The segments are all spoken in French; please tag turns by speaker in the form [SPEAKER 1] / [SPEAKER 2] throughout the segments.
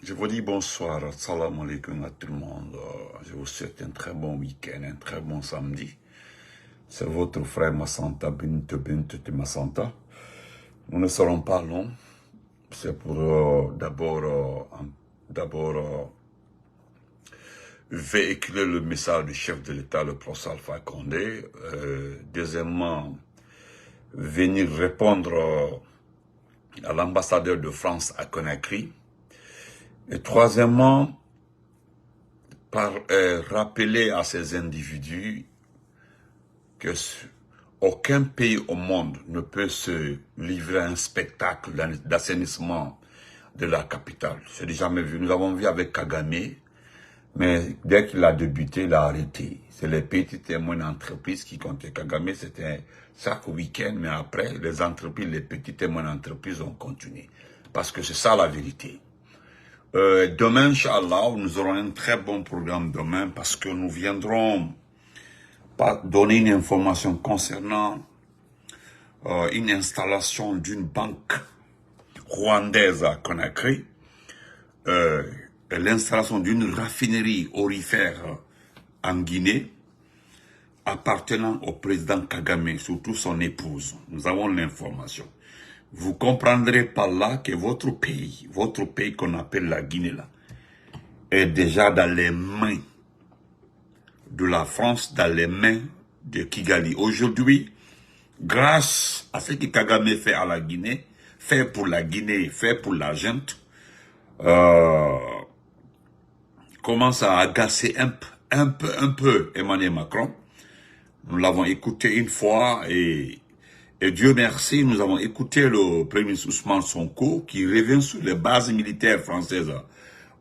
[SPEAKER 1] Je vous dis bonsoir, salam alaikum à tout le monde. Je vous souhaite un très bon week-end, un très bon samedi. C'est votre frère Massanta, Bint Massanta. Nous ne serons pas longs. C'est pour d'abord véhiculer le message du chef de l'État, le professeur Alpha Condé. Deuxièmement, venir répondre à l'ambassadeur de France à Conakry. Et troisièmement, rappeler à ces individus que aucun pays au monde ne peut se livrer à un spectacle d'assainissement de la capitale. Je l'ai jamais vu. Nous avons vu avec Kagame, mais dès qu'il a débuté, il a arrêté. C'est les petites et moyennes entreprises qui comptaient. Kagame, c'était chaque week-end, mais après, les entreprises, les petites et moyennes entreprises ont continué. Parce que c'est ça la vérité. Demain, Inch'Allah, nous aurons un très bon programme demain parce que nous viendrons donner une information concernant une installation d'une banque rwandaise à Conakry, l'installation d'une raffinerie aurifère en Guinée appartenant au président Kagame, surtout son épouse. Nous avons l'information. Vous comprendrez par là que votre pays qu'on appelle la Guinée là, est déjà dans les mains de la France, dans les mains de Kigali. Aujourd'hui, grâce à ce que Kagame fait à la Guinée, fait pour la Guinée, fait pour la junte, commence à agacer un peu Emmanuel Macron. Nous l'avons écouté une fois et Dieu merci, nous avons écouté le Premier ministre Ousmane Sonko qui revient sur les bases militaires françaises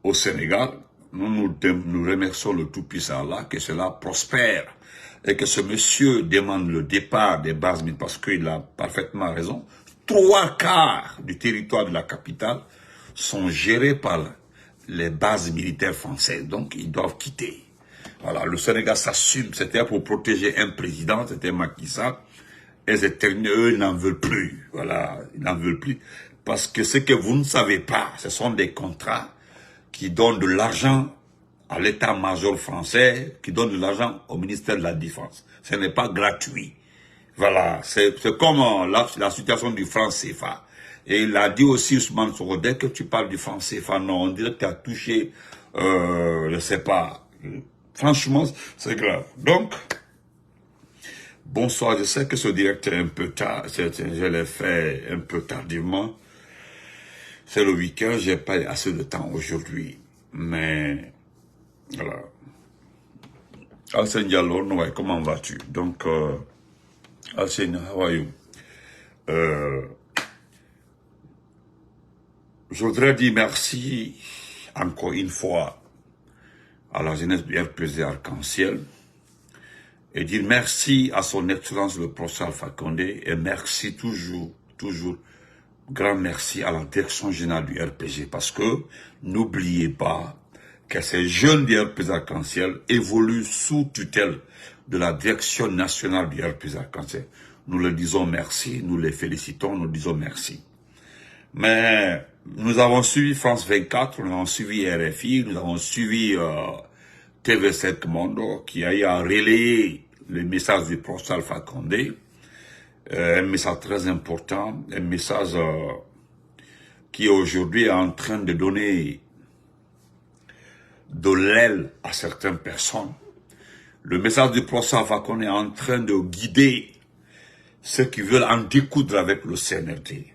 [SPEAKER 1] au Sénégal. Nous remercions le Tout-Puissant Allah que cela prospère et que ce monsieur demande le départ des bases militaires parce qu'il a parfaitement raison. 3/4 du territoire de la capitale sont gérés par les bases militaires françaises, donc ils doivent quitter. Voilà, le Sénégal s'assume, c'était pour protéger un président, c'était Macky Sall. Et eux, ils n'en veulent plus. Voilà, ils n'en veulent plus. Parce que ce que vous ne savez pas, ce sont des contrats qui donnent de l'argent à l'état-major français, qui donnent de l'argent au ministère de la Défense. Ce n'est pas gratuit. Voilà, c'est comme la situation du franc CFA. Et il a dit aussi, Ousmane Sonko, dès que tu parles du franc CFA, non, on dirait que tu as touché, je ne sais pas. Franchement, c'est grave. Donc, bonsoir, je sais que ce direct est un peu tard, je l'ai fait un peu tardivement. C'est le week-end, j'ai pas assez de temps aujourd'hui. Mais, voilà. Alcine Diallo, ouais, comment vas-tu? Donc, Alcine, how are you? Je voudrais dire merci encore une fois à la jeunesse du RPG Arc-en-Ciel. Et dire merci à son excellence le professeur Alpha Condé et merci toujours, grand merci à la direction générale du RPG parce que n'oubliez pas que ces jeunes du RPG Arc-en-Ciel évoluent sous tutelle de la direction nationale du RPG Arc-en-Ciel. Nous leur disons merci, nous les félicitons, nous disons merci. Mais nous avons suivi France 24, nous avons suivi RFI, nous avons suivi TV7 Monde qui a eu à relayer le message du professeur Alpha Condé, un message très important, un message qui aujourd'hui est en train de donner de l'aile à certaines personnes. Le message du professeur Alpha Condé est en train de guider ceux qui veulent en découdre avec le CNRD.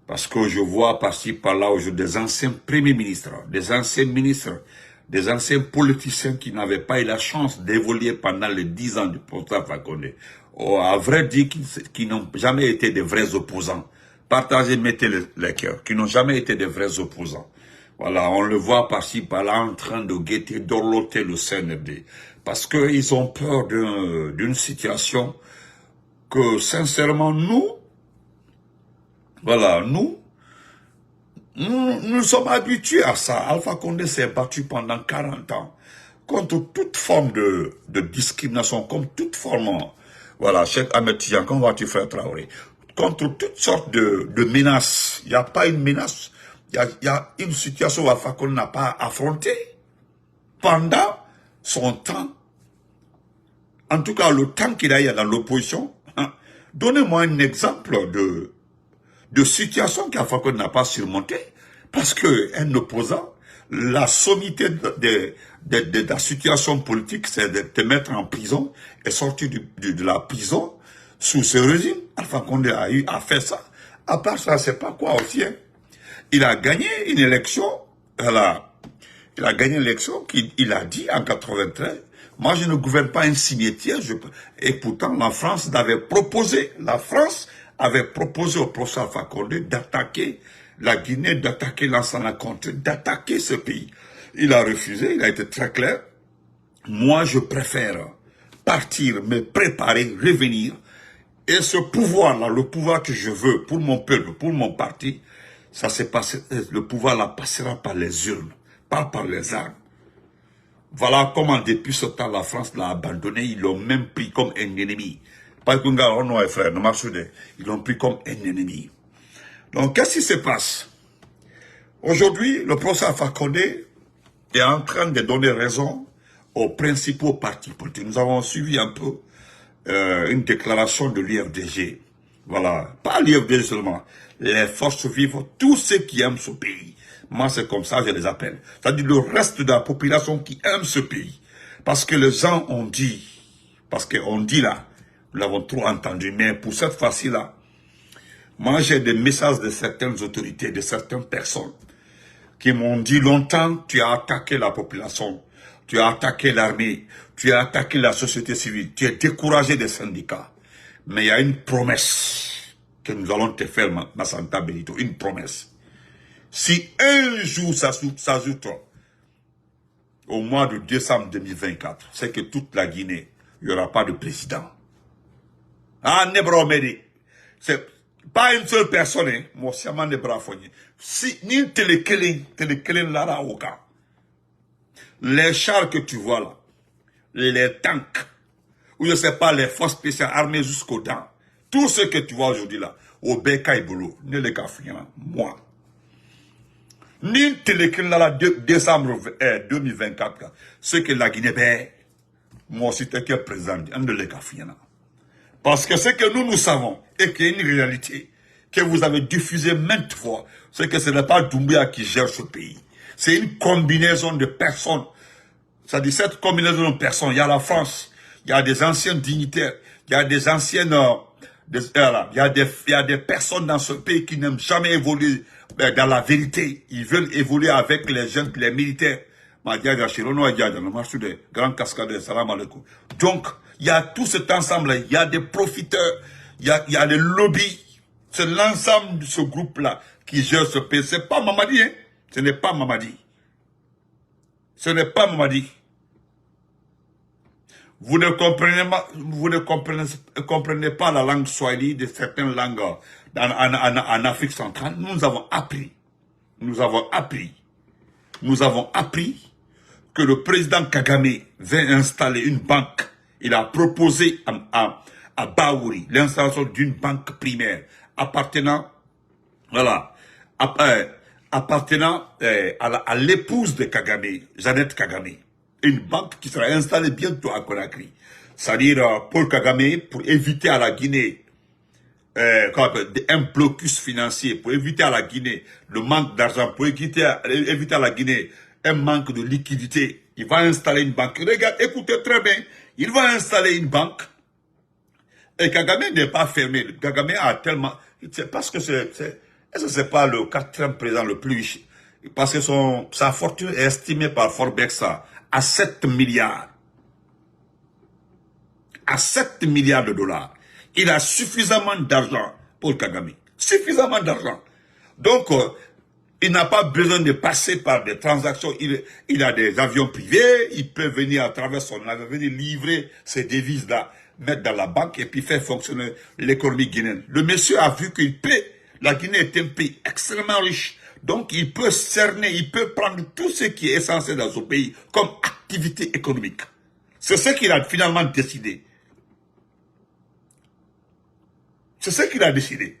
[SPEAKER 1] Parce que je vois par-ci, par-là, aujourd'hui, des anciens premiers ministres, des anciens ministres, des anciens politiciens qui n'avaient pas eu la chance d'évoluer pendant les 10 ans du professeur Alpha Condé. À vrai dire, qui n'ont jamais été des vrais opposants. Partagez, mettez les cœurs, qui n'ont jamais été des vrais opposants. Voilà, on le voit par-ci, par-là, en train de guetter, d'orloter le CNRD. Parce qu'ils ont peur d'une situation que, sincèrement, nous sommes habitués à ça. Alpha Condé s'est battu pendant 40 ans contre toute forme de discrimination, comme toute forme, voilà, Cheikh Ahmed Tidiane, comment vas-tu faire Traoré, contre toutes sortes de menaces. Il n'y a pas une menace il y a une situation Alpha Condé n'a pas affrontée pendant son temps, en tout cas le temps qu'il a eu dans l'opposition. Hein. Donnez-moi un exemple de situation qu'Alpha Condé n'a pas surmonté, parce qu'un opposant, la sommité de la situation politique, c'est de te mettre en prison et sortir de la prison sous ce régime. Alpha Condé a fait ça. À part ça, c'est pas quoi aussi. Hein. Il a gagné une élection, voilà. Il a gagné l'élection qu'il a dit en 93. Moi, je ne gouverne pas un cimetière. Et pourtant, la France avait proposé au professeur Alpha Condé d'attaquer la Guinée, d'attaquer l'ensemble contre, d'attaquer ce pays. Il a refusé, il a été très clair. Moi, je préfère partir, me préparer, revenir. Et ce pouvoir-là, le pouvoir que je veux pour mon peuple, pour mon parti, le pouvoir là passera par les urnes, pas par les armes. Voilà comment depuis ce temps la France l'a abandonné, ils l'ont même pris comme un ennemi. Pas qu'un gars, oh non, frère, ne marche pas. Ils l'ont pris comme un ennemi. Donc, qu'est-ce qui se passe? Aujourd'hui, le professeur Alpha Condé est en train de donner raison aux principaux partis politiques. Nous avons suivi un peu une déclaration de l'IFDG. Voilà, pas l'IFDG seulement, les forces vives, tous ceux qui aiment ce pays. Moi, c'est comme ça, je les appelle. C'est-à-dire le reste de la population qui aime ce pays. Parce que les gens ont dit, parce qu'on dit là, nous l'avons trop entendu, mais pour cette fois-ci-là, moi, j'ai des messages de certaines autorités, de certaines personnes, qui m'ont dit longtemps, tu as attaqué la population, tu as attaqué l'armée, tu as attaqué la société civile, tu as découragé des syndicats. Mais il y a une promesse que nous allons te faire, Massanta Benito, une promesse. Si un jour ça s'ajoute au mois de décembre 2024, c'est que toute la Guinée, il n'y aura pas de président. Ah, Nebromedi, c'est pas une seule personne, hein, moi, c'est un Nebrafoni. Si, ni Telekelen Lara Oka, les chars que tu vois là, les tanks, ou je sais pas, les forces spéciales armées jusqu'aux dents, tout ce que tu vois aujourd'hui là, au Beka Ibolo, ne les Kafriana, moi. Ni Telekelen décembre 2024, ce que la Guinée, ben, moi aussi, t'es que président, on ne les Kafriana. Parce que ce que nous savons, et qu'il y a une réalité, que vous avez diffusé maintes fois, c'est que ce n'est pas Doumbouya qui gère ce pays. C'est une combinaison de personnes. C'est-à-dire cette combinaison de personnes, il y a la France, il y a des anciens dignitaires, il y a des anciennes... il y a des personnes dans ce pays qui n'aiment jamais évoluer dans la vérité. Ils veulent évoluer avec les jeunes, les militaires. Donc, il y a tout cet ensemble-là. Il y a des profiteurs, il y a les lobbies. C'est l'ensemble de ce groupe-là qui gère ce pays. Ce n'est pas Mamadi, hein. Ce n'est pas Mamadi. Ce n'est pas Mamadi. Vous ne comprenez pas la langue swahili de certaines langues en Afrique centrale. Nous avons appris que le président Kagame veut installer une banque. Il a proposé à Baouri l'installation d'une banque primaire appartenant, voilà, appartenant à l'épouse de Kagame, Jeannette Kagame. Une banque qui sera installée bientôt à Conakry. C'est-à-dire Paul Kagame, pour éviter à la Guinée un blocus financier, pour éviter à la Guinée le manque d'argent, pour éviter à la Guinée un manque de liquidité. Il va installer une banque. Regarde, écoutez très bien. Il va installer une banque. Et Kagame n'est pas fermé. Kagame a tellement... C'est parce que c'est pas le quatrième président le plus riche. Parce que sa fortune est estimée par Forbes à 7 milliards. À 7 milliards de dollars. Il a suffisamment d'argent pour Kagame. Suffisamment d'argent. Donc, il n'a pas besoin de passer par des transactions. Il a des avions privés. Il peut venir à travers son avion, venir livrer ces devises-là, mettre dans la banque et puis faire fonctionner l'économie guinéenne. Le monsieur a vu qu'il peut. La Guinée est un pays extrêmement riche. Donc, il peut cerner, il peut prendre tout ce qui est essentiel dans ce pays comme activité économique. C'est ce qu'il a finalement décidé. C'est ce qu'il a décidé.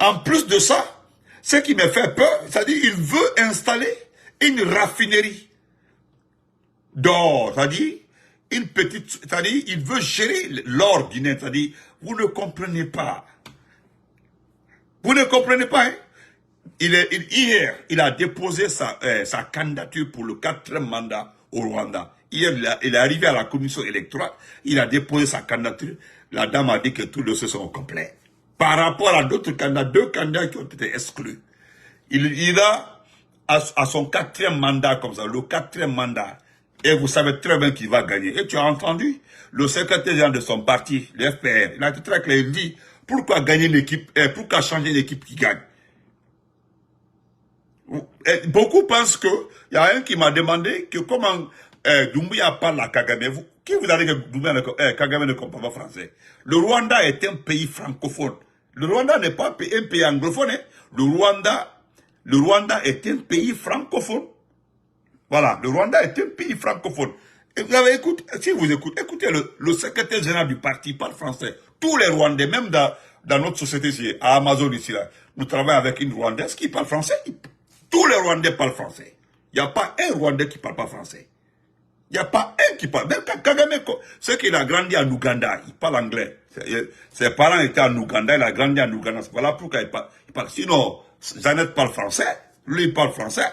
[SPEAKER 1] En plus de ça, Ce qui me fait peur, c'est-à-dire il veut installer une raffinerie d'or, c'est-à-dire une petite, c'est-à-dire il veut gérer l'or guinéen, c'est-à-dire vous ne comprenez pas. Vous ne comprenez pas, hein? Hier, il a déposé sa candidature pour le 4e mandat au Rwanda. Hier, il est arrivé à la commission électorale, il a déposé sa candidature. La dame a dit que tous les dossiers sont complets. Par rapport à d'autres candidats, 2 candidats qui ont été exclus. Il a, à son 4e mandat comme ça, le 4e mandat, et vous savez très bien qu'il va gagner. Et tu as entendu le secrétaire général de son parti, le FPR, il a été très clair, il dit, pourquoi gagner une équipe, pourquoi changer une équipe qui gagne? Et beaucoup pensent que, il y a un qui m'a demandé que comment Doumbouya parle à Kagame. Qui vous a dit que Kagame ne comprend pas français? Le Rwanda est un pays francophone. Le Rwanda n'est pas un pays anglophone. Hein. Le Rwanda est un pays francophone. Voilà, le Rwanda est un pays francophone. Et vous avez écouté, si vous écoutez le secrétaire général du parti, il parle français. Tous les Rwandais, même dans notre société ici, à Amazon ici, là, nous travaillons avec une Rwandaise qui parle français. Tous les Rwandais parlent français. Il n'y a pas un Rwandais qui ne parle pas français. Il n'y a pas un qui parle. Même Kagame, c'est qu'il a grandi en Ouganda, il parle anglais. Ses parents étaient en Ouganda, il a grandi en Ouganda. Voilà pourquoi il parle. Sinon, Jeannette parle français. Lui, il parle français.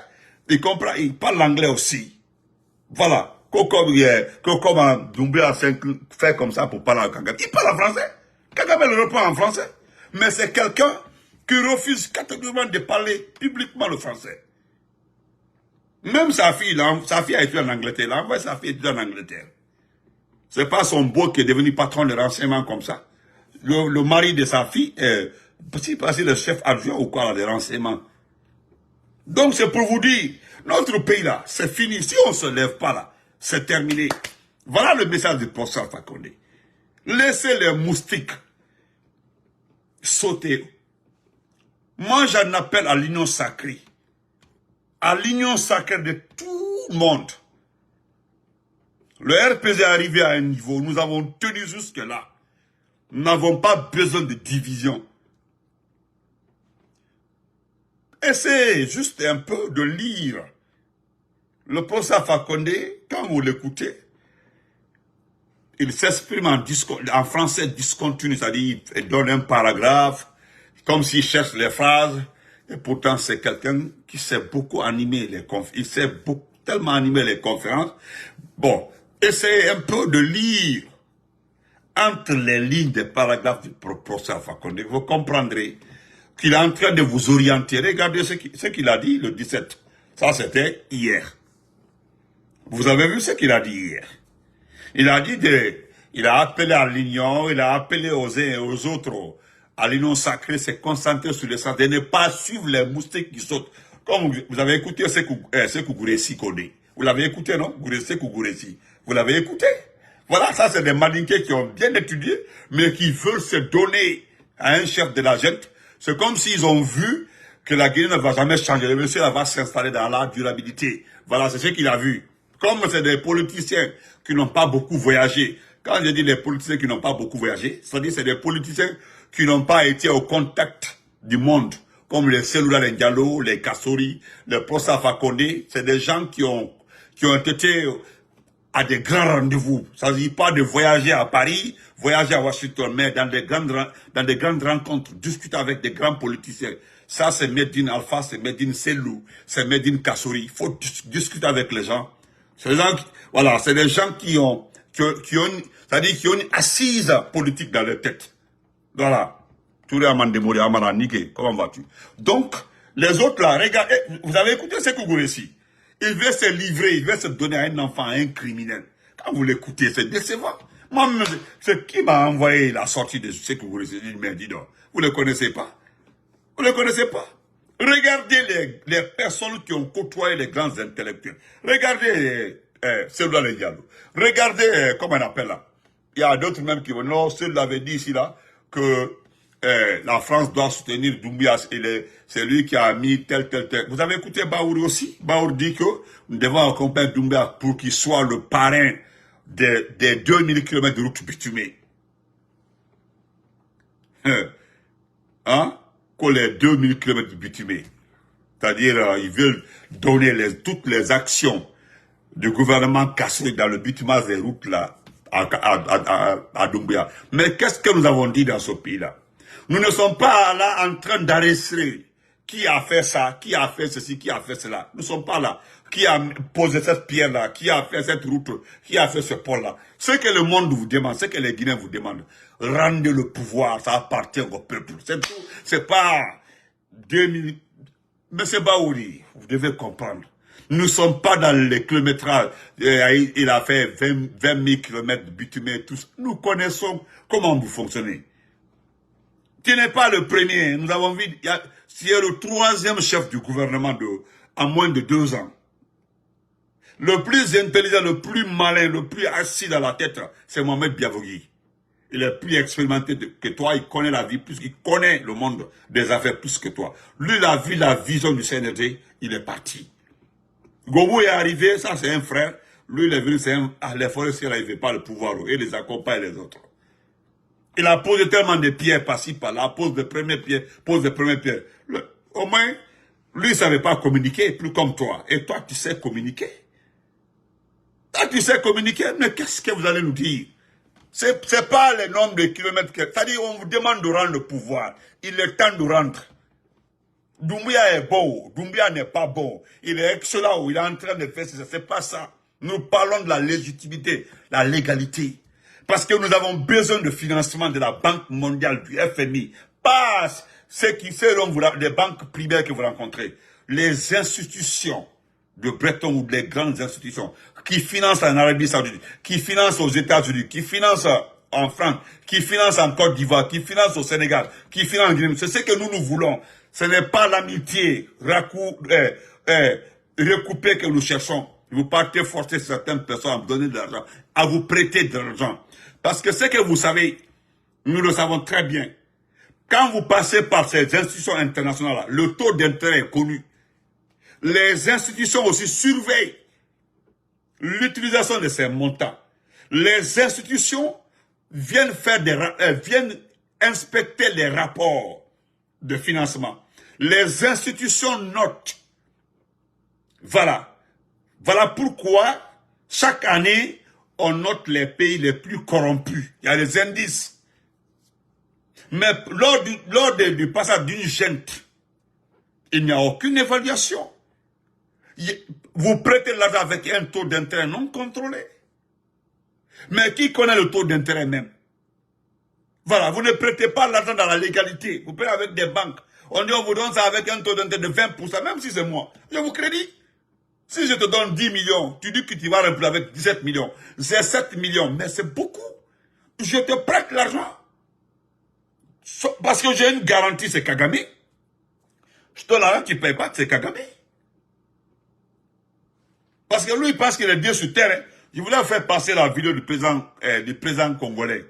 [SPEAKER 1] Il comprend, il parle l'anglais aussi. Voilà. Comme Doumbouya fait comme ça pour parler à Kagame. Il parle en français. Kagame le reprend en français. Mais c'est quelqu'un qui refuse catégoriquement de parler publiquement le français. Même sa fille a étudié en Angleterre. Il a envoyé sa fille étudier en Angleterre. C'est pas son beau qui est devenu patron de renseignement comme ça. Le mari de sa fille est le chef adjoint ou quoi des renseignements. Donc c'est pour vous dire, notre pays là, c'est fini. Si on ne se lève pas là, c'est terminé. Voilà le message du professeur Alpha Condé. Laissez les moustiques sauter. Moi, j'en appelle à l'union sacrée. À l'union sacrée de tout le monde. Le RPG est arrivé à un niveau, nous avons tenu jusque-là. Nous n'avons pas besoin de division. Essayez juste un peu de lire le professeur Fakonde, quand vous l'écoutez, il s'exprime en français discontinu, c'est-à-dire il donne un paragraphe, comme s'il cherche les phrases, et pourtant c'est quelqu'un qui sait beaucoup animer les conférences, il sait tellement animer les conférences. Bon, essayez un peu de lire entre les lignes des paragraphes du professeur Fakonde, vous comprendrez qu'il est en train de vous orienter. Regardez ce qu'il a dit le 17. Ça, c'était hier. Vous avez vu ce qu'il a dit hier. Il a dit il a appelé à l'union, il a appelé aux uns et aux autres, à l'union sacrée, c'est concentrer sur l'essence, de ne pas suivre les moustiques qui sautent. Comme vous avez écouté ce Gouressi connaît. Vous l'avez écouté, non? Gouressi. Vous l'avez écouté? Voilà, ça c'est des malinqués qui ont bien étudié, mais qui veulent se donner à un chef de la gente. C'est comme s'ils ont vu que la Guinée ne va jamais changer. Le monsieur va s'installer dans la durabilité. Voilà, c'est ce qu'il a vu. Comme c'est des politiciens qui n'ont pas beaucoup voyagé. Quand je dis les politiciens qui n'ont pas beaucoup voyagé, c'est-à-dire c'est des politiciens qui n'ont pas été au contact du monde. Comme les Seloula Diallo, les Kassori, les Prosa Fakonde. C'est des gens qui ont été à des grands rendez-vous. Ça ne dit pas de voyager à Paris, voyager à Washington, mais dans des grandes rencontres, discuter avec des grands politiciens. Ça, c'est Medine Alpha, c'est Medine Selou, c'est Medine Kassori. Il faut discuter avec les gens. C'est des gens voilà, c'est des gens qui ont une assise politique dans leur tête. Voilà. Comment vas-tu? Donc, les autres là, regardez, vous avez écouté ce Gouressi. Il veut se livrer, il veut se donner à un enfant, à un criminel. Quand vous l'écoutez, c'est décevant. Moi, c'est qui m'a envoyé la sortie de ce Gouressi? Il m'a dit donc, vous ne le connaissez pas? Vous ne le connaissez pas? Regardez les personnes qui ont côtoyé les grands intellectuels. Regardez Seloula le Diallo. Regardez, comment on appelle là? Il y a d'autres même qui vont, non, celui-là avait dit ici là, que la France doit soutenir Doumbouya, c'est lui qui a mis tel. Vous avez écouté Baour aussi? Baour dit que nous devons accompagner Doumbouya pour qu'il soit le parrain des 2000 km de route bitumée. Hein? que les 2000 km bitumés. C'est-à-dire, ils veulent donner toutes les actions du gouvernement cassé dans le bitumage des routes là, à Doumbouya. Mais qu'est-ce que nous avons dit dans ce pays-là? Nous ne sommes pas là en train d'arrêter qui a fait ça, qui a fait ceci, qui a fait cela. Nous ne sommes pas là. Qui a posé cette pierre-là, qui a fait cette route, qui a fait ce pont-là. Ce que le monde vous demande, ce que les Guinéens vous demandent, rendez le pouvoir, ça appartient au peuple. C'est tout. C'est pas 2000. Monsieur Baouri, vous devez comprendre. Nous ne sommes pas dans les kilométrages. Il a fait 20 000 kilomètres de bitumé, tout ça. Nous connaissons comment vous fonctionnez. Tu n'es pas le premier. Nous avons vu, c'est le troisième chef du gouvernement en moins de 2 ans. Le plus intelligent, le plus malin, le plus assis dans la tête, c'est Mohamed Biavogui. Il est plus expérimenté que toi, il connaît la vie plus, il connaît le monde des affaires plus que toi. Lui, il a vu la vision du CNRD, il est parti. Gobo est arrivé, ça c'est un frère. Lui, il est venu, les forestiers, là, il ne veut pas le pouvoir, et les accompagne les autres. Il a posé tellement de pierres par-ci, par-là, pose de premières pierres, pose de premières pierres. Au moins, lui, il ne savait pas communiquer, plus comme toi. Et toi, tu sais communiquer. Toi, tu sais communiquer, mais qu'est-ce que vous allez nous dire? C'est pas le nombre de kilomètres que... C'est-à-dire, on vous demande de rendre le pouvoir. Il est temps de rendre. Doumbouya est beau. Doumbouya n'est pas beau. Il est excellent. Il est en train de faire ça. C'est pas ça. Nous parlons de la légitimité, la légalité. Parce que nous avons besoin de financement de la Banque mondiale, du FMI. Pas ceux qui seront les banques primaires que vous rencontrez. Les institutions de Bretton Woods, les grandes institutions qui financent en Arabie Saoudite, qui financent aux États-Unis, qui financent en France, qui financent en Côte d'Ivoire, qui financent au Sénégal, qui financent en Guinée. C'est ce que nous voulons. Ce n'est pas l'amitié recoupée que nous cherchons. Vous partez forcer certaines personnes à vous donner de l'argent, à vous prêter de l'argent. Parce que ce que vous savez, nous le savons très bien. Quand vous passez par ces institutions internationales-là, le taux d'intérêt est connu. Les institutions aussi surveillent l'utilisation de ces montants. Les institutions viennent viennent inspecter les rapports de financement. Les institutions notent. Voilà. Voilà pourquoi chaque année, on note les pays les plus corrompus. Il y a des indices. Mais lors du passage d'une junte, il n'y a aucune évaluation. Vous prêtez l'argent avec un taux d'intérêt non contrôlé. Mais qui connaît le taux d'intérêt même? Voilà, vous ne prêtez pas l'argent dans la légalité. Vous prêtez avec des banques. On dit on vous donne ça avec un taux d'intérêt de 20%, même si c'est moi. Je vous crédite. Si je te donne 10 millions, tu dis que tu vas remplir avec 17 millions. C'est 7 millions, mais c'est beaucoup. Je te prête l'argent. Parce que j'ai une garantie, c'est Kagame. Je te donne l'argent, tu ne payes pas, c'est Kagame. Parce que lui, il pense qu'il est Dieu sur terre. Je voulais faire passer la vidéo du président congolais.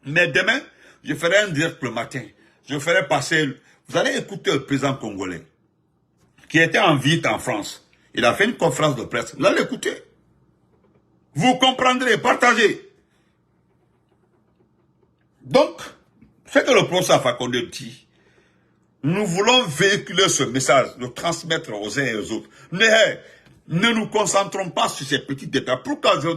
[SPEAKER 1] Mais demain, je ferai un direct le matin. Je ferai passer... Vous allez écouter le président congolais qui était en visite en France. Il a fait une conférence de presse. Vous allez l'écouter. Vous comprendrez, partagez. Donc, ce que le professeur Fakonde dit, nous voulons véhiculer ce message, le transmettre aux uns et aux autres. Ne nous concentrons pas sur ces petits détails. Pourquoi je vous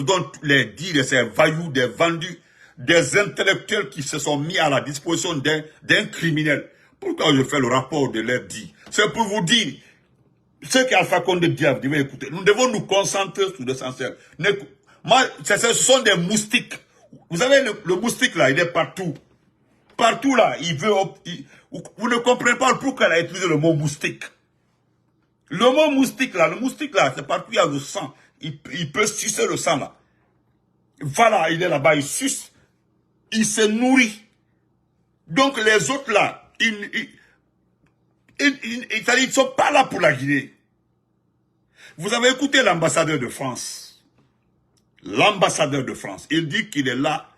[SPEAKER 1] donne les dires de ces vailloux, des vendus, des intellectuels qui se sont mis à la disposition d'un criminel? Pourquoi je fais le rapport de leur dit? C'est pour vous dire, ce qu'Alpha Condé dit, vous devez écouter. Nous devons nous concentrer sur l'essentiel. Moi, ce sont des moustiques. Vous savez, le moustique là, il est partout. Partout là, vous ne comprenez pas pourquoi il a utilisé le mot moustique. Le mot moustique là, c'est partout, il y a le sang. Il peut sucer le sang là. Voilà, il est là-bas, il suce. Il se nourrit. Donc les autres là, ils ne sont pas là pour la Guinée. Vous avez écouté l'ambassadeur de France. L'ambassadeur de France, il dit qu'il est là,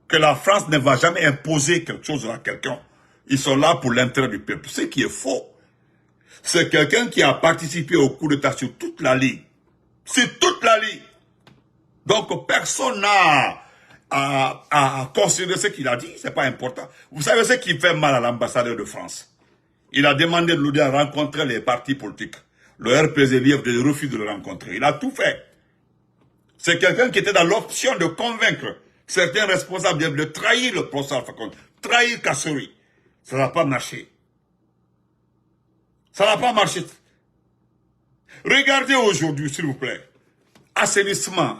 [SPEAKER 1] que la France ne va jamais imposer quelque chose à quelqu'un. Ils sont là pour l'intérêt du peuple. Ce qui est faux. C'est quelqu'un qui a participé au coup d'État sur toute la ligne. Sur toute la ligne. Donc personne n'a à considérer ce qu'il a dit, c'est pas important. Vous savez ce qui fait mal à l'ambassadeur de France? Il a demandé de l'aider à rencontrer les partis politiques. Le RPZ Lièvre refuse de le rencontrer. Il a tout fait. C'est quelqu'un qui était dans l'option de convaincre certains responsables de trahir le procès Alpha Condé, trahir Kassory. Ça n'a pas marché. Ça n'a pas marché. Regardez aujourd'hui, s'il vous plaît. Assainissement.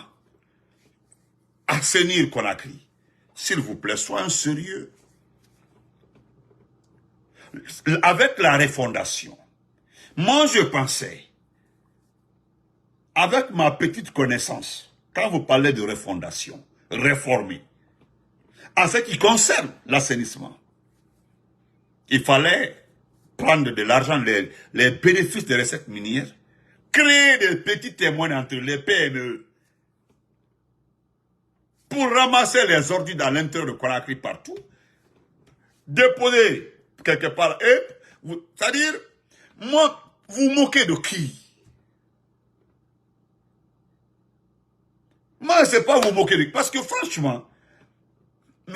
[SPEAKER 1] Assainir Conakry. S'il vous plaît, soyez sérieux. Avec la refondation, moi je pensais, avec ma petite connaissance, quand vous parlez de refondation, réformer, en ce qui concerne l'assainissement, il fallait prendre de l'argent, les bénéfices des recettes minières, créer des petits témoins entre les PME, pour ramasser les ordures dans l'intérieur de Conakry partout, déposer quelque part, c'est-à-dire, moi, vous moquez de qui? Moi, c'est pas vous moquer de qui, parce que franchement,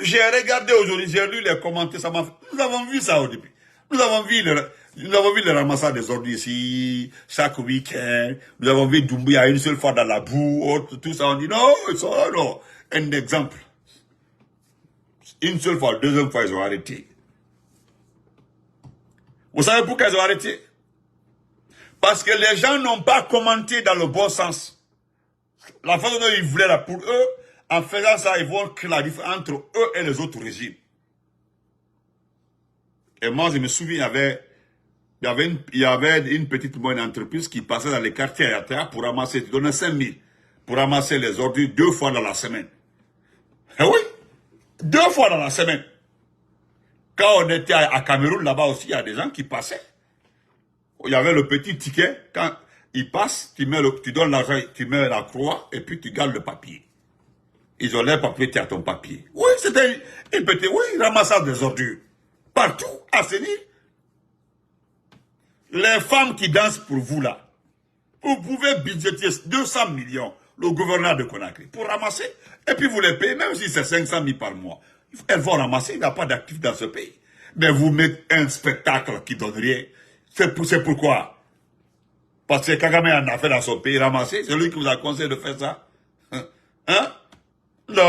[SPEAKER 1] j'ai regardé aujourd'hui, j'ai lu les commentaires, ça m'a fait, nous avons vu ça au début. Nous avons vu le ramassage des ordures ici, chaque week-end, nous avons vu Doumbouya une seule fois dans la boue, tout ça, on dit non, non. Un exemple. Une seule fois, deuxième fois, ils ont arrêté. Vous savez pourquoi ils ont arrêté? Parce que les gens n'ont pas commenté dans le bon sens. La façon dont ils voulaient là pour eux, en faisant ça, ils vont créer la différence entre eux et les autres régimes. Et moi, je me souviens, il y avait une petite moyenne entreprise qui passait dans les quartiers pour ramasser, tu donnais 5 000 pour ramasser les ordures 2 fois dans la semaine. Eh oui, 2 fois dans la semaine. Quand on était à Cameroun, là-bas aussi, il y a des gens qui passaient. Il y avait le petit ticket. Quand il passe, tu donnes l'argent, tu mets la croix et puis tu gardes le papier. Ils ont l'air papier, tu as ton papier. Oui, c'était une petite, ramassage des ordures. Partout, assainir. Les femmes qui dansent pour vous là, vous pouvez budgéter 200 millions, le gouverneur de Conakry, pour ramasser. Et puis vous les payez, même si c'est 500 000 par mois. Elles vont ramasser, il n'y a pas d'actifs dans ce pays. Mais vous mettez un spectacle qui donne rien. C'est pourquoi. Parce que Kagame en a fait dans son pays ramasser. C'est lui qui vous a conseillé de faire ça. Hein? Vous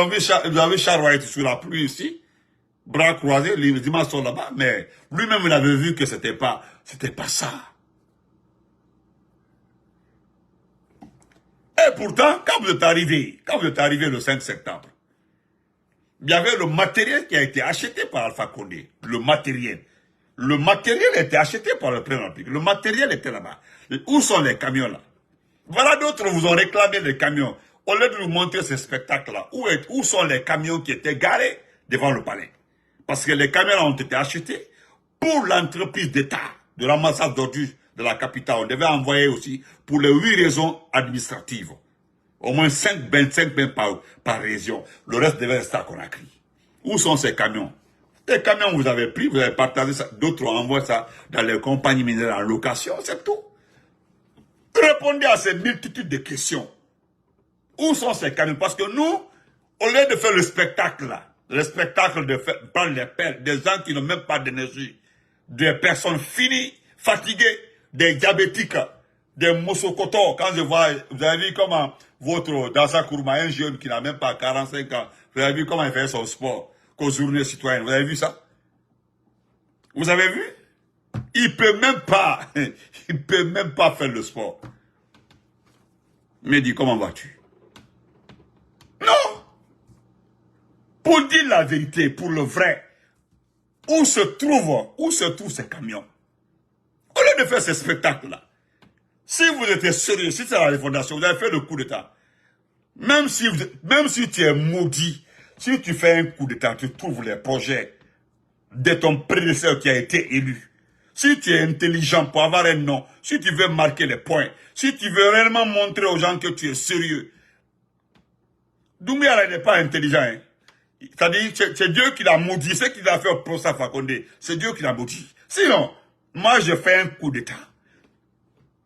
[SPEAKER 1] avez charroyé sur la pluie ici. Bras croisés, les images sont là-bas. Mais lui-même, il avait vu que c'était pas ça. Et pourtant, quand vous êtes arrivé le 5 septembre, il y avait le matériel qui a été acheté par Alpha Condé. Le matériel. Le matériel a été acheté par le président. Le matériel était là-bas. Où sont les camions là? Voilà, d'autres vous ont réclamé les camions. Au lieu de nous montrer ce spectacle-là, où sont les camions qui étaient garés devant le palais? Parce que les camions ont été achetés pour l'entreprise d'État de ramassage d'ordures de la capitale. On devait envoyer aussi pour les 8 raisons administratives. Au moins 25 par région. Le reste devait rester à Conakry. Où sont ces camions? Les camions, vous avez pris, vous avez partagé ça. D'autres ont envoyé ça dans les compagnies minières en location, c'est tout. Répondez à ces multitudes de questions. Où sont ces camions? Parce que nous, au lieu de faire le spectacle là, le spectacle de prendre les pelles, des gens qui n'ont même pas d'énergie, des personnes finies, fatiguées, des diabétiques, des moussokotos. Quand je vois, vous avez vu comment votre Dansa Kourma, un jeune qui n'a même pas 45 ans, vous avez vu comment il fait son sport qu'aux journées citoyennes. Vous avez vu ça? Vous avez vu? Il peut même pas faire le sport. Mais dis, comment vas-tu? Non! Pour dire la vérité, pour le vrai, où se trouvent ces camions? Au lieu de faire ces spectacles-là, si vous étiez sérieux, si c'est la fondation, vous avez fait le coup d'État, même si tu es maudit, si tu fais un coup d'État, tu trouves les projets de ton prédécesseur qui a été élu. Si tu es intelligent pour avoir un nom, si tu veux marquer les points, si tu veux réellement montrer aux gens que tu es sérieux. Doumbouya n'est pas intelligent. Hein. C'est-à-dire, c'est Dieu qui l'a maudit. Ce qu'il a fait au procès Alpha Condé, c'est Dieu qui l'a maudit. Sinon, moi, je fais un coup d'État.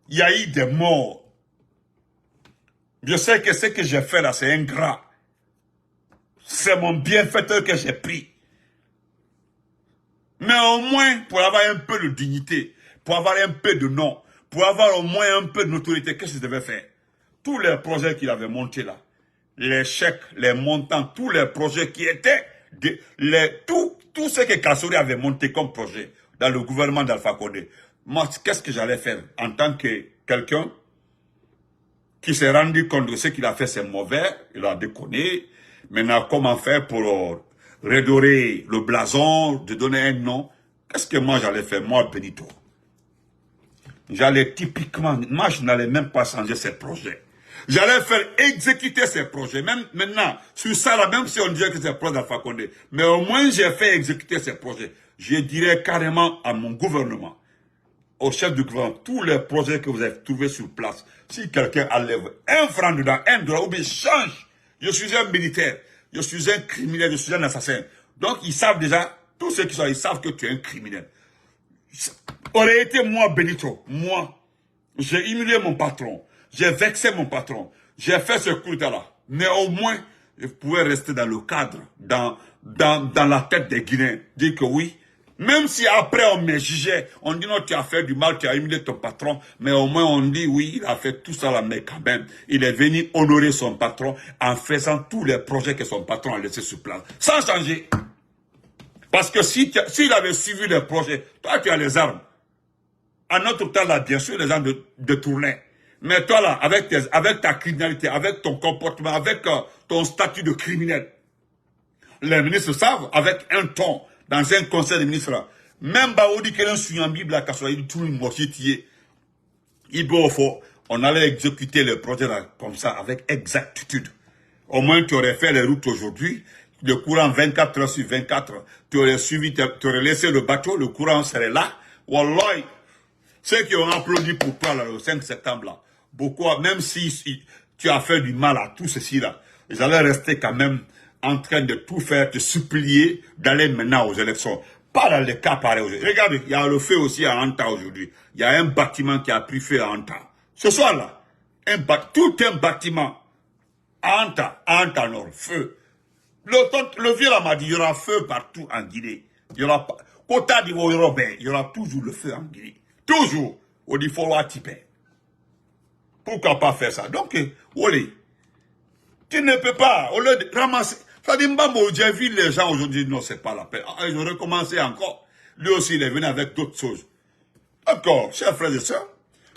[SPEAKER 1] Il y a eu des morts. Je sais que ce que j'ai fait là, c'est ingrat. C'est mon bienfaiteur que j'ai pris. Mais au moins, pour avoir un peu de dignité, pour avoir un peu de nom, pour avoir au moins un peu de notoriété, qu'est-ce que je devais faire? Tous les projets qu'il avait montés là, les chèques, les montants, tous les projets qui étaient, tout ce que Kassory avait monté comme projet dans le gouvernement d'Alpha Condé, moi, qu'est-ce que j'allais faire en tant que quelqu'un qui s'est rendu compte de ce qu'il a fait, c'est mauvais, il a déconné. Maintenant, comment faire pour redorer le blason, de donner un nom? Qu'est-ce que moi j'allais faire, moi, Benito? J'allais typiquement, moi je n'allais même pas changer ces projets. J'allais faire exécuter ces projets. Même maintenant, sur ça là, même si on dirait que c'est projet d'Alpha Condé, mais au moins j'ai fait exécuter ces projets. Je dirais carrément à mon gouvernement, au chef du gouvernement, tous les projets que vous avez trouvés sur place, si quelqu'un enlève un franc dedans, un dollar, ou bien change, je suis un militaire, je suis un criminel, je suis un assassin. Donc ils savent déjà, tous ceux qui sont là, ils savent que tu es un criminel. Aurait été moi, Benito, moi, j'ai humilié mon patron, j'ai vexé mon patron, j'ai fait ce coup là, mais au moins, je pouvais rester dans le cadre, dans la tête des Guinéens, dire que oui, même si après on me jugeait, on dit non, tu as fait du mal, tu as humilié ton patron, mais au moins on dit oui, il a fait tout ça là, mais quand même, il est venu honorer son patron en faisant tous les projets que son patron a laissés sur place, sans changer. Parce que s'il avait suivi les projets, toi tu as les armes. En notre temps là, bien sûr, les armes de tourner. Mais toi là, avec ta criminalité, avec ton comportement, avec ton statut de criminel, les ministres savent, avec un ton, dans un conseil des ministres là, même Baoudi qui est un suyambi, la Kassory, il tout une moitié, on allait exécuter le projet là, comme ça, avec exactitude. Au moins, tu aurais fait les routes aujourd'hui, le courant 24 heures sur 24, tu aurais suivi, tu aurais laissé le bateau, le courant serait là. Wallah, ceux qui ont applaudi pour toi là, le 5 septembre là, beaucoup, même si tu as fait du mal à tout ceci là, ils allaient rester quand même en train de tout faire, te supplier d'aller maintenant aux élections. Pas dans les cas pareils aujourd'hui. Regardez, il y a le feu aussi à Anta aujourd'hui. Il y a un bâtiment qui a pris feu à Anta. Ce soir là, tout un bâtiment à Anta Nord, feu. Le vieux là m'a dit, il y aura feu partout en Guinée. Il y aura pas. Kota d'Ivoire, il y aura toujours le feu en Guinée. Toujours. On dit, faut typer. Pourquoi pas faire ça? Donc, Wally, tu ne peux pas, au lieu de ramasser. Ça dit, Mbambo, j'ai vu les gens aujourd'hui, non, c'est pas la peine. Ah, ils ont recommencé encore. Lui aussi, il est venu avec d'autres choses. D'accord, chers frères et sœurs,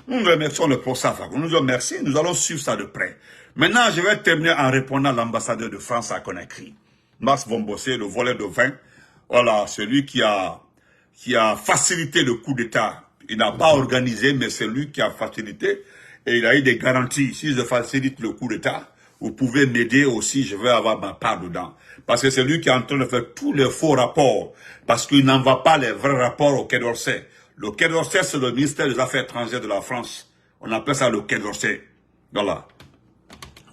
[SPEAKER 1] nous remercions le professeur Fakou. Nous remercions, nous allons suivre ça de près. Maintenant, je vais terminer en répondant à l'ambassadeur de France à Conakry. Max Von Bossé, le voleur de vin. Voilà, celui qui a facilité le coup d'État. Il n'a pas organisé, mais c'est lui qui a facilité. Et il a eu des garanties. Si je facilite le coup d'État, vous pouvez m'aider aussi, je vais avoir ma part dedans. Parce que c'est lui qui est en train de faire tous les faux rapports. Parce qu'il n'envoie pas les vrais rapports au Quai d'Orsay. Le Quai d'Orsay, c'est le ministère des Affaires étrangères de la France. On appelle ça le Quai d'Orsay. Voilà.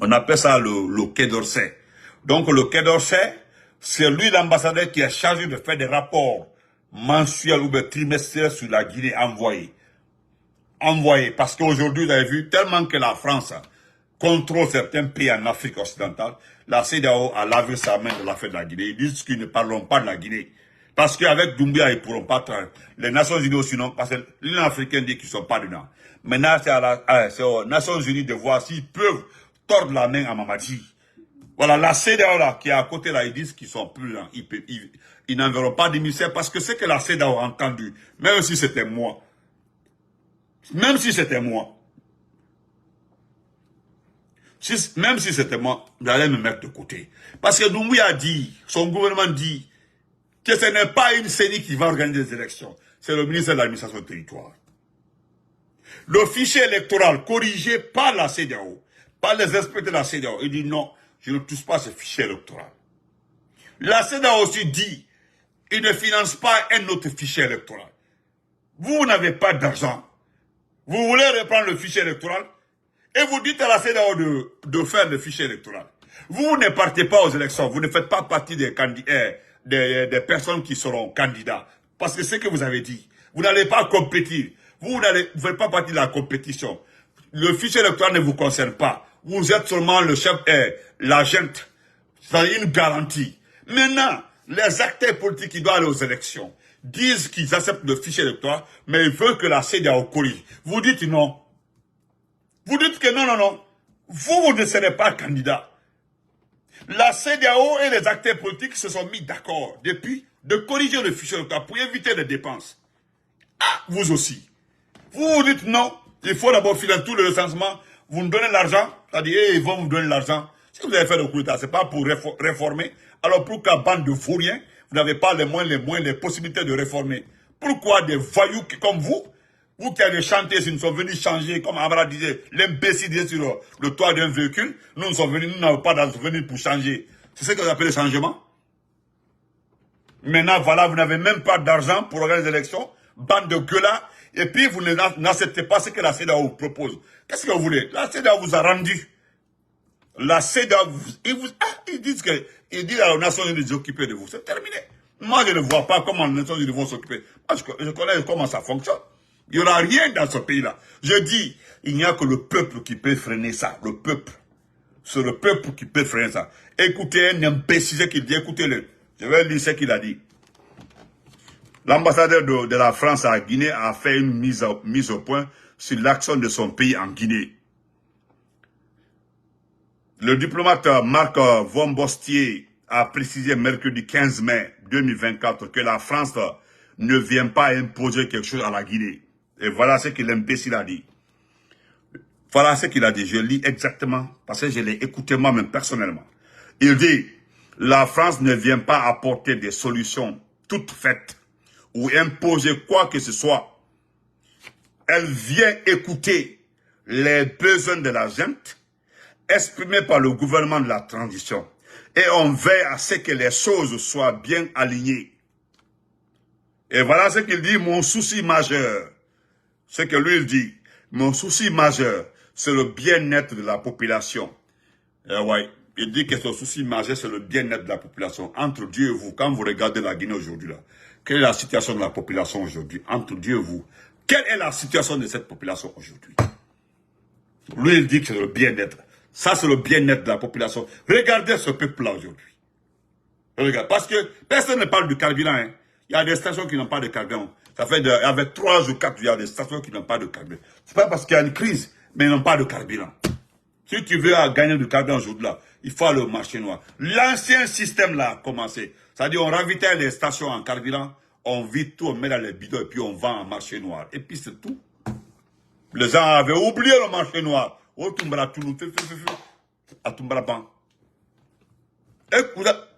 [SPEAKER 1] On appelle ça le Quai d'Orsay. Donc le Quai d'Orsay, c'est lui l'ambassadeur qui est chargé de faire des rapports mensuels ou trimestriels sur la Guinée envoyés. Parce qu'aujourd'hui, vous avez vu, tellement que la France contrôle certains pays en Afrique occidentale, la CEDEAO a lavé sa main de l'affaire de la Guinée. Ils disent qu'ils ne parleront pas de la Guinée. Parce qu'avec Doumbia, ils ne pourront pas travailler. Les Nations Unies aussi non, parce que l'Union africaine dit qu'ils ne sont pas dedans. Maintenant, c'est aux Nations Unies de voir s'ils peuvent tordre la main à Mamadi. Voilà, la CEDEAO là, qui est à côté là, ils disent qu'ils sont plus là. Ils n'enverront pas d'émissaire parce que c'est que la CEDEAO a entendu, même si c'était moi. Même si c'était moi. Même si c'était moi, j'allais me mettre de côté. Parce que Doumbouya a dit, son gouvernement dit, que ce n'est pas une CENI qui va organiser des élections. C'est le ministère de l'administration du territoire. Le fichier électoral corrigé par la CEDEAO, par les inspecteurs de la CEDEAO, il dit non, je ne touche pas ce fichier électoral. La CEDEAO aussi dit, il ne finance pas un autre fichier électoral. Vous n'avez pas d'argent. Vous voulez reprendre le fichier électoral et vous dites à la CEDEAO de faire le fichier électoral. Vous ne partez pas aux élections, vous ne faites pas partie des personnes qui seront candidats. Parce que c'est ce que vous avez dit. Vous n'allez pas compétir. Vous ne faites pas partie de la compétition. Le fichier électoral ne vous concerne pas. Vous êtes seulement le chef, l'agent. C'est-à-dire une garantie. Maintenant, les acteurs politiques qui doivent aller aux élections disent qu'ils acceptent le fichier électoral, mais ils veulent que la CEDEAO corrige. Vous dites non. Vous dites que non, non, non. Vous ne serez pas candidat. La CEDEAO et les acteurs politiques se sont mis d'accord depuis de corriger le fichier électoral pour éviter les dépenses. Ah, vous aussi. Vous dites non. Il faut d'abord filer tout le recensement. Vous nous donnez l'argent. C'est-à-dire, ils vont vous donner l'argent. Si vous avez fait le coup d'État, ce n'est pas pour réformer. Alors pourquoi, bande de vauriens, vous n'avez pas les possibilités de réformer? Pourquoi des voyous comme vous qui avez chanté, ils nous sont venus changer, comme Amara disait, l'imbécile disait sur le toit d'un véhicule, nous sommes venus, nous n'avons pas venus pour changer. C'est ce que vous appelez le changement? Maintenant, voilà, vous n'avez même pas d'argent pour organiser les élections, bande de gueulards, et puis vous n'acceptez pas ce que la CEDEAO vous propose. Qu'est-ce que vous voulez? La CEDEAO vous a rendu. La CEDEAO, ils disent à la Nations Unies de s'occuper de vous. C'est terminé. Moi, je ne vois pas comment les Nations Unies vont s'occuper. Moi, je connais comment ça fonctionne. Il n'y aura rien dans ce pays-là. Je dis, il n'y a que le peuple qui peut freiner ça. Le peuple. C'est le peuple qui peut freiner ça. Écoutez un imbécile qui dit, écoutez-le. Je vais lire ce qu'il a dit. L'ambassadeur de la France à Guinée a fait une mise au point sur l'action de son pays en Guinée. Le diplomate Marc Vombostier a précisé mercredi 15 mai 2024 que la France ne vient pas imposer quelque chose à la Guinée. Et voilà ce que l'imbécile a dit. Voilà ce qu'il a dit. Je lis exactement parce que je l'ai écouté moi-même personnellement. Il dit, la France ne vient pas apporter des solutions toutes faites ou imposer quoi que ce soit. Elle vient écouter les besoins de la gente exprimés par le gouvernement de la transition. Et on veille à ce que les choses soient bien alignées. Et voilà ce qu'il dit, mon souci majeur. Ce que lui il dit, mon souci majeur, c'est le bien-être de la population. Et ouais, il dit que son souci majeur, c'est le bien-être de la population. Entre Dieu et vous, quand vous regardez la Guinée aujourd'hui, là, quelle est la situation de la population aujourd'hui? Entre Dieu et vous, quelle est la situation de cette population aujourd'hui? Lui, il dit que c'est le bien-être. Ça, c'est le bien-être de la population. Regardez ce peuple-là aujourd'hui. Regardez, parce que personne ne parle du carburant. Hein. Il y a des stations qui n'ont pas de carburant. Ça fait avec 3 ou 4, il y a des stations qui n'ont pas de carburant. C'est pas parce qu'il y a une crise, mais ils n'ont pas de carburant. Si tu veux gagner du carburant aujourd'hui là, il faut aller au marché noir. L'ancien système là a commencé. C'est-à-dire on ravitaille les stations en carburant, on vide tout, on met dans les bidons et puis on vend en marché noir. Et puis c'est tout. Les gens avaient oublié le marché noir. Oh, Tumbara Toulou, à Tumbara Ban.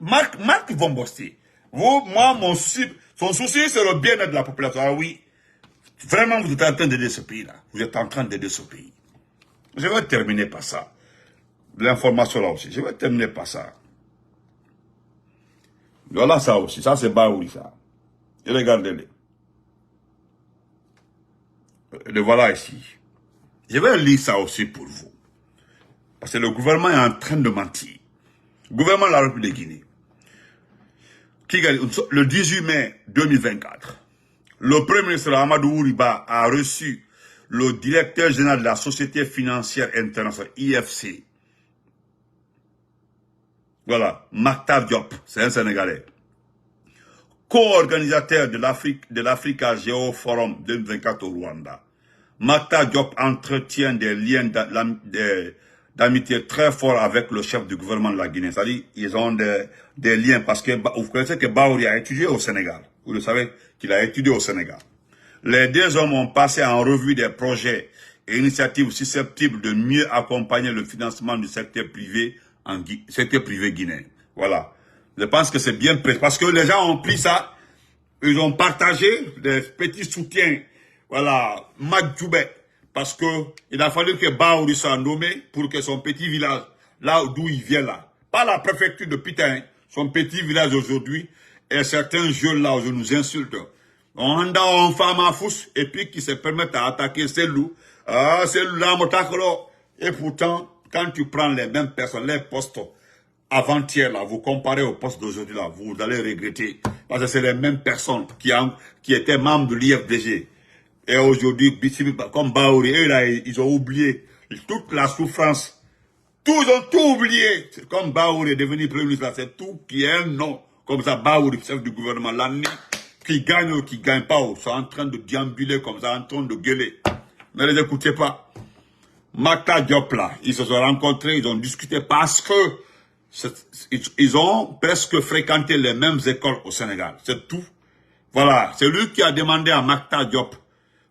[SPEAKER 1] Marc Vombostier. Vous, moi, son souci, c'est le bien-être de la population. Ah oui. Vraiment, vous êtes en train d'aider ce pays-là. Vous êtes en train d'aider ce pays. Je vais terminer par ça. L'information là aussi. Je vais terminer par ça. Voilà ça aussi. Ça, c'est Baouri, ça. Et regardez-les. Le voilà ici. Je vais lire ça aussi pour vous. Parce que le gouvernement est en train de mentir. Le gouvernement de la République de Guinée. Le 18 mai 2024, le Premier ministre Amadou Ouriba a reçu le directeur général de la Société financière internationale, IFC. Voilà, Mactar Diop, c'est un Sénégalais. Co-organisateur de l'Africa Géo Forum 2024 au Rwanda. Mactar Diop entretient des liens d'amitié très forts avec le chef du gouvernement de la Guinée. C'est-à-dire, ils ont des liens parce que vous connaissez que Baouri a étudié au Sénégal. Vous le savez qu'il a étudié au Sénégal. Les deux hommes ont passé en revue des projets et initiatives susceptibles de mieux accompagner le financement du secteur privé guinéen. Voilà. Je pense que c'est bien précis parce que les gens ont pris ça, ils ont partagé des petits soutiens. Voilà, Madjoubet. Parce que il a fallu que Baouri soit nommé pour que son petit village, là d'où il vient là, pas la préfecture de Pitain, son petit village aujourd'hui, et certains jeunes là, je nous insulte. On a un femme à fous, et puis qui se permettent à attaquer ces loups. Ah, c'est là, et pourtant, quand tu prends les mêmes personnes, les postes avant-hier là, vous comparez aux postes d'aujourd'hui là, vous allez regretter. Parce que c'est les mêmes personnes qui étaient membres de l'IFDG. Et aujourd'hui, comme Baouri, eux là, ils ont oublié toute la souffrance Ils ont tout oublié. C'est comme Baour est devenu Premier ministre, là, c'est tout qui est un nom. Comme ça, Baour, chef du gouvernement, l'année, qui gagne ou qui gagne pas, ils sont en train de déambuler comme ça, en train de gueuler. Ne les écoutez pas. Mactar Diop, là, ils se sont rencontrés, ils ont discuté parce que ils ont presque fréquenté les mêmes écoles au Sénégal. C'est tout. Voilà. C'est lui qui a demandé à Mactar Diop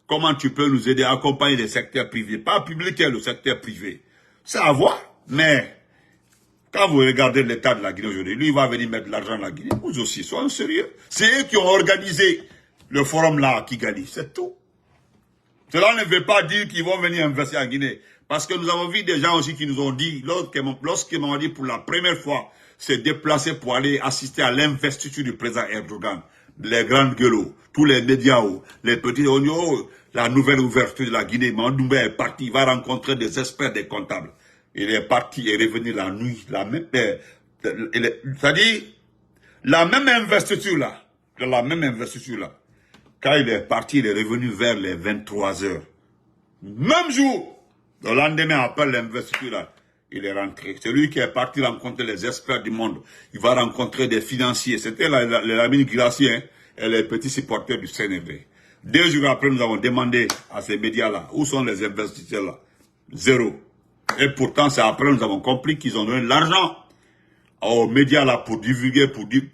[SPEAKER 1] comment tu peux nous aider à accompagner les secteurs privés. Pas public, le secteur privé. C'est à voir. Mais, quand vous regardez l'état de la Guinée aujourd'hui, lui, il va venir mettre de l'argent dans la Guinée. Vous aussi, soyez sérieux. C'est eux qui ont organisé le forum là à Kigali. C'est tout. Cela ne veut pas dire qu'ils vont venir investir en Guinée. Parce que nous avons vu des gens aussi qui nous ont dit, lorsqu'ils m'ont dit pour la première fois, se déplacer pour aller assister à l'investiture du président Erdogan, les grandes gueules, tous les médias, les petits oignons, la nouvelle ouverture de la Guinée, Mandoumbe est parti, il va rencontrer des experts, des comptables. Il est parti et revenu la nuit, c'est-à-dire, la même investiture là, quand il est parti, il est revenu vers les 23 heures. Même jour, le lendemain, après l'investiture là, il est rentré. C'est lui qui est parti rencontrer les experts du monde. Il va rencontrer des financiers. C'était l'ami Gracier, hein, et les petits supporters du CNV. 2 jours après, nous avons demandé à ces médias-là, où sont les investisseurs là? Zéro. Et pourtant, c'est après, nous avons compris qu'ils ont donné de l'argent aux médias là pour divulguer,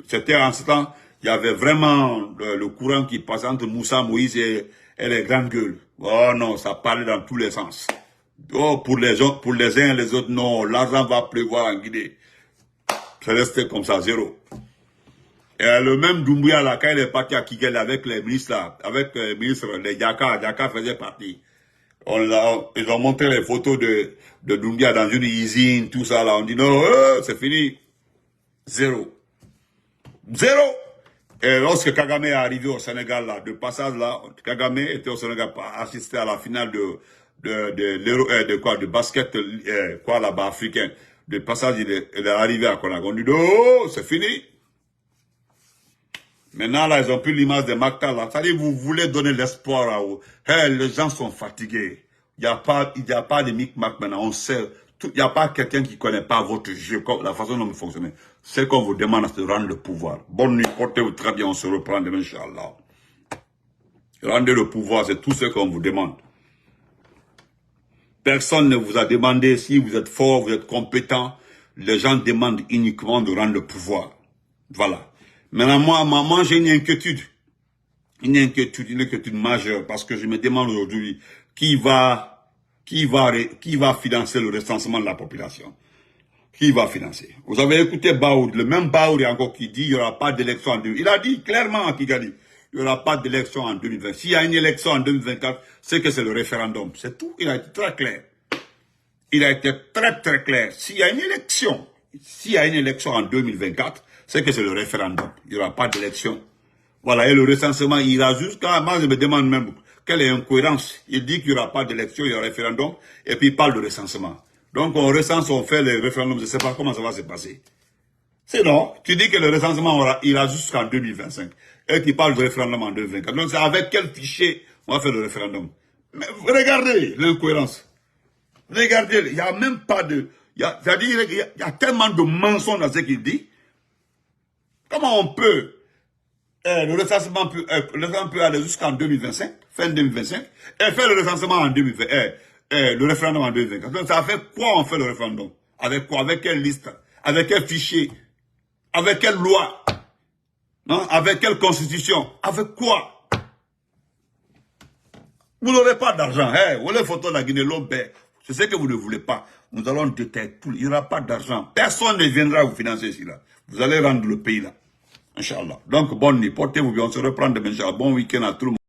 [SPEAKER 1] c'était en ce temps, il y avait vraiment le courant qui passait entre Moussa Moïse et les grandes gueules. Oh non, ça parlait dans tous les sens. Oh, pour les uns et les autres, non, l'argent va pleuvoir en Guinée. C'est resté comme ça, zéro. Et le même Doumbouya là, quand il est parti à Kigali avec les ministres là, avec les ministres, les Diaka faisait partie. Ils ont montré les photos de Doumbouya dans une usine, tout ça là, on dit non, c'est fini. Zéro. Zéro. Et lorsque Kagame est arrivé au Sénégal, là, de passage là, Kagame était au Sénégal pour assister à la finale de basket, là-bas, africain. De passage, il est arrivé à Conakry. On dit, oh, c'est fini. Maintenant, là, ils ont pris l'image de Mactar, là. C'est-à-dire, vous voulez donner l'espoir à vous. Hey, les gens sont fatigués. Il n'y a pas de micmac maintenant. On sait. Il n'y a pas quelqu'un qui ne connaît pas votre jeu, la façon dont vous fonctionnez. C'est qu'on vous demande de rendre le pouvoir. Bonne nuit, portez-vous très bien, on se reprend demain, Inch'Allah. Rendez le pouvoir, c'est tout ce qu'on vous demande. Personne ne vous a demandé si vous êtes fort, vous êtes compétent. Les gens demandent uniquement de rendre le pouvoir. Voilà. Maintenant, moi, j'ai une inquiétude. Une inquiétude majeure, parce que je me demande aujourd'hui qui va financer le recensement de la population? Qui va financer? Vous avez écouté Baour, le même Baour encore qui dit qu'il n'y aura pas d'élection en 2020. Il a dit clairement à Kigali, il n'y aura pas d'élection en 2020. S'il y a une élection en 2024, c'est que c'est le référendum. C'est tout. Il a été très clair. Il a été très très clair. S'il y a une élection en 2024, c'est que c'est le référendum. Il n'y aura pas d'élection. Voilà, et le recensement ira jusqu'à... Moi, je me demande même quelle est l'incohérence. Il dit qu'il n'y aura pas d'élection, il y aura un référendum, et puis il parle de recensement. Donc on recense, on fait le référendum, je ne sais pas comment ça va se passer. Sinon, tu dis que le recensement ira jusqu'en 2025, et qu'il parle de référendum en 2024. Donc c'est avec quel fichier on va faire le référendum? Mais regardez l'incohérence. Regardez, il n'y a même pas de... C'est-à-dire, il y a tellement de mensonges dans ce qu'il dit. Comment on peut... le recensement peut aller jusqu'en 2025, fin 2025, et faire le recensement en 2020, le référendum en 2024. Donc ça fait quoi on fait le référendum? Avec quoi? Avec quelle liste? Avec quel fichier? Avec quelle loi? Non? Avec quelle constitution? Avec quoi? Vous n'aurez pas d'argent. Vous les photos de la Guinée, l'homme paie. C'est ce que vous ne voulez pas. Nous allons détecter tout. Il n'y aura pas d'argent. Personne ne viendra vous financer ici là. Vous allez rendre le pays là. Inch'Allah. Donc, bonne nuit. Portez-vous bien. On se reprend demain. Inch'Allah. Bon week-end à tout le monde.